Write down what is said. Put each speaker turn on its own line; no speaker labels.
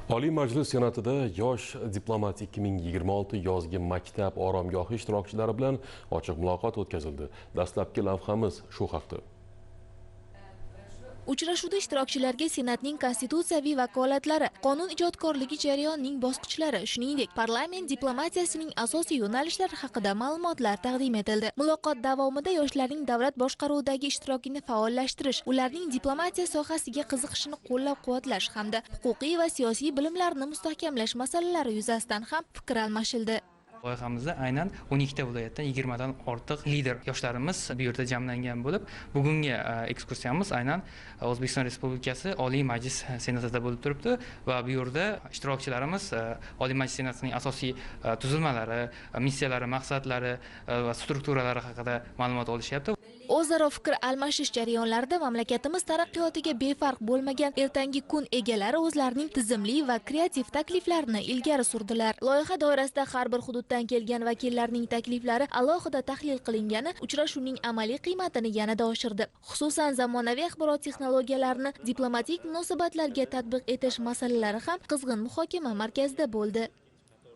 Oliy Majlis Senatida yosh diplomat 2026 yozgi maktab oromgohi ishtirokchilari bilan ochiq muloqot o'tkazildi. Dastlabki lavhamiz shu haqda.
Uchrashuvda ishtirokchilarga Senatning konstitutsiyaviy vakolatlari, qonun ijodkorligi jarayonining bosqichlari, shuningdek, parlament diplomatiyasining asosiy yo'nalishlari haqida ma'lumotlar taqdim etildi. Muloqot davomida yoshlarning davlat boshqaruvidagi ishtirokini faollashtirish, ularning diplomatiya sohasiga qiziqishini qo'llab-quvvatlash hamda huquqiy va siyosiy bilimlarini mustahkamlash masalalari yuzasidan ham fikr almashildi.
Loyihamizda aynan 12 ta viloyatdan 20 dan ortiq lider yoshlarimiz bu yerda jamlangan bo'lib, bugungi ekskursiyamiz aynan O'zbekiston Respublikasi Oliy Majlis Senatida bo'lib turibdi va bu yerda ishtirokchilarimiz Oliy Majlis Senatining asosiy tuzilmalari, missiyalari, maqsadlari va strukturalari haqida ma'lumot olishyapti.
O'zaro fikr almashish jarayonlarida mamlakatimiz taraqqiyotiga befarq bo'lmagan ertangi kun egalari o'zlarining tizimli va kreativ takliflarini ilgari surdilar. Loyiha doirasida har bir hududdan kelgan vakillarning takliflari alohida tahlil qilingani uchrashuvning amaliy qiymatini yanada oshirdi. Xususan, zamonaviy axborot texnologiyalarini diplomatik munosabatlarga tatbiq etish masalalari ham qizg'in muhokama markazida bo'ldi.